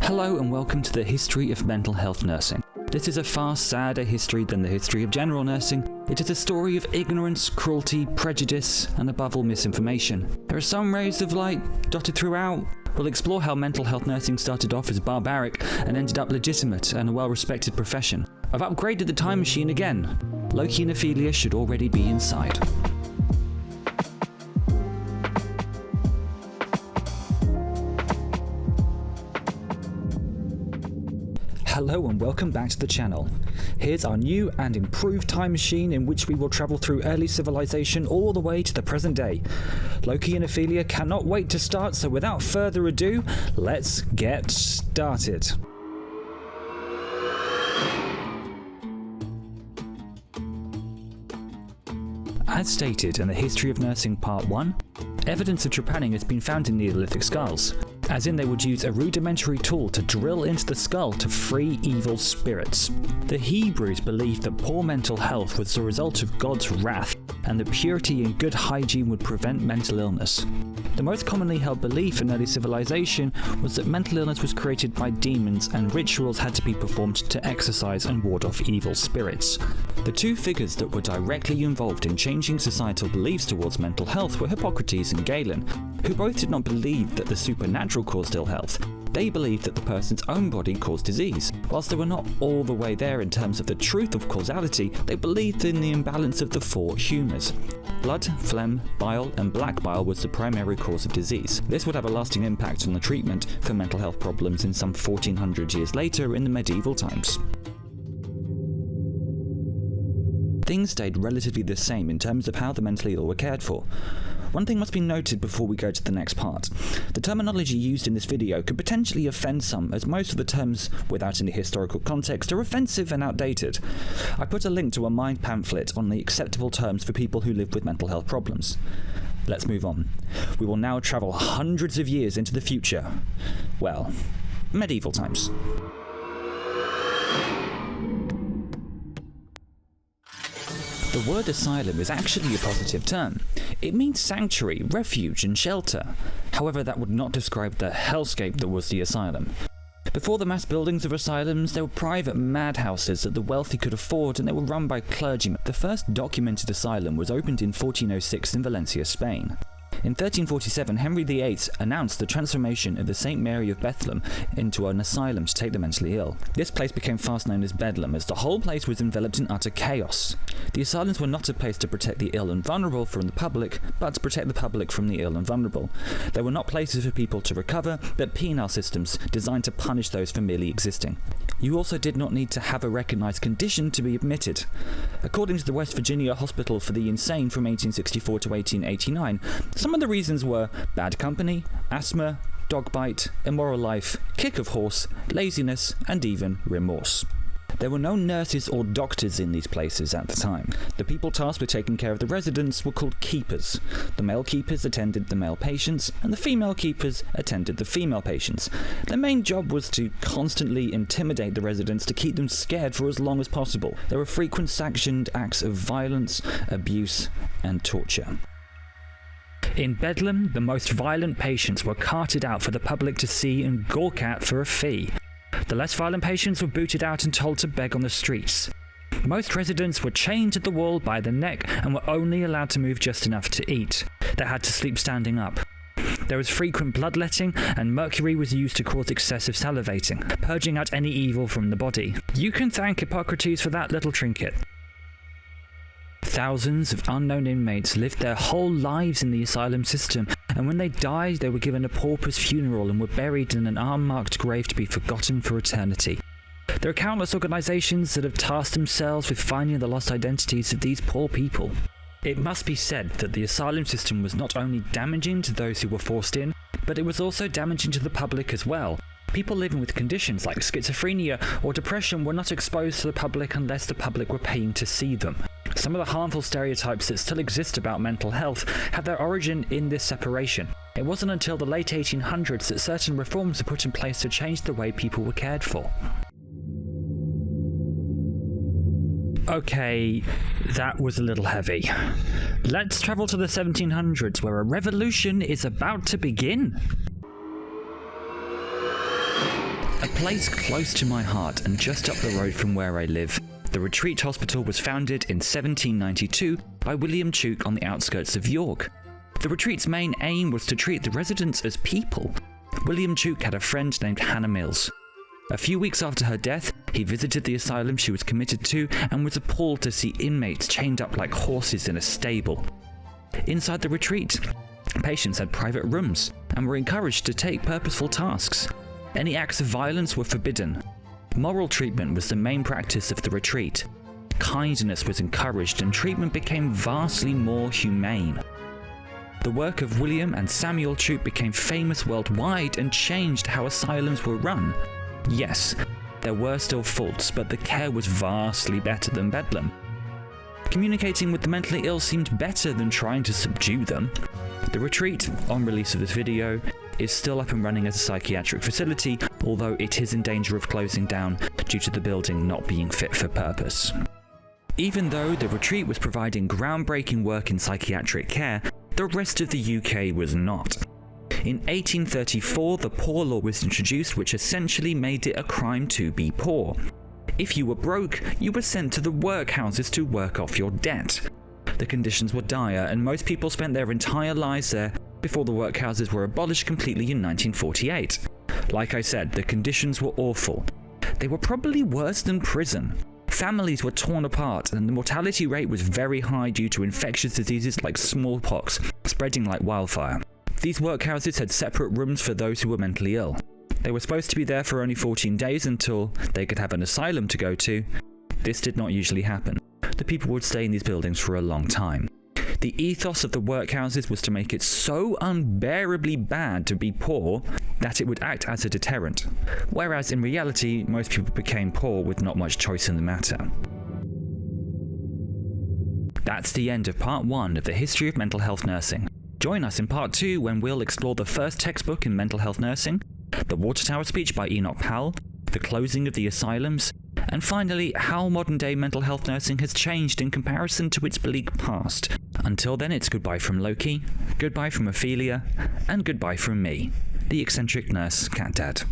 Hello and welcome to the history of mental health nursing. This is a far sadder history than the history of general nursing. It is a story of ignorance, cruelty, prejudice, and above all misinformation. There are some rays of light dotted throughout. We'll explore how mental health nursing started off as barbaric and ended up legitimate and a well-respected profession. I've upgraded the time machine again. Loki and Ophelia should already be inside. Hello and welcome back to the channel. Here's our new and improved time machine in which we will travel through early civilization all the way to the present day. Loki and Ophelia cannot wait to start, so without further ado, let's get started. As stated in the History of Nursing Part 1, evidence of trepanning has been found in Neolithic skulls, as in they would use a rudimentary tool to drill into the skull to free evil spirits. The Hebrews believed that poor mental health was the result of God's wrath, and that purity and good hygiene would prevent mental illness. The most commonly held belief in early civilization was that mental illness was created by demons and rituals had to be performed to exorcise and ward off evil spirits. The two figures that were directly involved in changing societal beliefs towards mental health were Hippocrates and Galen, who both did not believe that the supernatural caused ill health. They believed that the person's own body caused disease. Whilst they were not all the way there in terms of the truth of causality, they believed in the imbalance of the four humours. Blood, phlegm, bile, and black bile was the primary cause of disease. This would have a lasting impact on the treatment for mental health problems in some 1400 years later in the medieval times. Things stayed relatively the same in terms of how the mentally ill were cared for. One thing must be noted before we go to the next part. The terminology used in this video could potentially offend some, as most of the terms, without any historical context, are offensive and outdated. I put a link to a Mind pamphlet on the acceptable terms for people who live with mental health problems. Let's move on. We will now travel hundreds of years into the future. Well, medieval times. The word asylum is actually a positive term. It means sanctuary, refuge, and shelter. However, that would not describe the hellscape that was the asylum. Before the mass buildings of asylums, there were private madhouses that the wealthy could afford, and they were run by clergymen. The first documented asylum was opened in 1406 in Valencia, Spain. In 1347, Henry VIII announced the transformation of the St. Mary of Bethlehem into an asylum to take the mentally ill. This place became fast known as Bedlam, as the whole place was enveloped in utter chaos. The asylums were not a place to protect the ill and vulnerable from the public, but to protect the public from the ill and vulnerable. They were not places for people to recover, but penal systems designed to punish those for merely existing. You also did not need to have a recognized condition to be admitted. According to the West Virginia Hospital for the Insane from 1864 to 1889, some of the reasons were bad company, asthma, dog bite, immoral life, kick of horse, laziness, and even remorse. There were no nurses or doctors in these places at the time. The people tasked with taking care of the residents were called keepers. The male keepers attended the male patients, and the female keepers attended the female patients. Their main job was to constantly intimidate the residents to keep them scared for as long as possible. There were frequent sanctioned acts of violence, abuse, and torture. In Bedlam, the most violent patients were carted out for the public to see and gawk at for a fee. The less violent patients were booted out and told to beg on the streets. Most residents were chained to the wall by the neck and were only allowed to move just enough to eat. They had to sleep standing up. There was frequent bloodletting, and mercury was used to cause excessive salivating, purging out any evil from the body. You can thank Hippocrates for that little trinket. Thousands of unknown inmates lived their whole lives in the asylum system, and when they died, they were given a pauper's funeral and were buried in an arm-marked grave to be forgotten for eternity. There are countless organizations that have tasked themselves with finding the lost identities of these poor people. It must be said that the asylum system was not only damaging to those who were forced in, but it was also damaging to the public as well. People living with conditions like schizophrenia or depression were not exposed to the public unless the public were paying to see them. Some of the harmful stereotypes that still exist about mental health have their origin in this separation. It wasn't until the late 1800s that certain reforms were put in place to change the way people were cared for. Okay, that was a little heavy. Let's travel to the 1700s, where a revolution is about to begin. place close to my heart and just up the road from where I live, the Retreat Hospital was founded in 1792 by William Tuke on the outskirts of York. The Retreat's main aim was to treat the residents as people. William Tuke had a friend named Hannah Mills. A few weeks after her death, he visited the asylum she was committed to and was appalled to see inmates chained up like horses in a stable. Inside the retreat, patients had private rooms and were encouraged to take purposeful tasks. Any acts of violence were forbidden. Moral treatment was the main practice of the retreat. Kindness was encouraged and treatment became vastly more humane. The work of William and Samuel Tuke became famous worldwide and changed how asylums were run. Yes, there were still faults, but the care was vastly better than Bedlam. Communicating with the mentally ill seemed better than trying to subdue them. The retreat, on release of this video, is still up and running as a psychiatric facility, although it is in danger of closing down due to the building not being fit for purpose. Even though the retreat was providing groundbreaking work in psychiatric care, the rest of the UK was not. In 1834, the Poor Law was introduced, which essentially made it a crime to be poor. If you were broke, you were sent to the workhouses to work off your debt. The conditions were dire, and most people spent their entire lives there before the workhouses were abolished completely in 1948. Like I said, the conditions were awful. They were probably worse than prison. Families were torn apart, and the mortality rate was very high due to infectious diseases like smallpox spreading like wildfire. These workhouses had separate rooms for those who were mentally ill. They were supposed to be there for only 14 days until they could have an asylum to go to. This did not usually happen. The people would stay in these buildings for a long time. The ethos of the workhouses was to make it so unbearably bad to be poor that it would act as a deterrent, whereas in reality, most people became poor with not much choice in the matter. That's the end of part 1 of the history of mental health nursing. Join us in part 2 when we'll explore the first textbook in mental health nursing, the Water Tower speech by Enoch Powell, the closing of the asylums, and finally how modern day mental health nursing has changed in comparison to its bleak past. Until then, it's goodbye from Loki, goodbye from Ophelia, and goodbye from me, the eccentric nurse cat dad.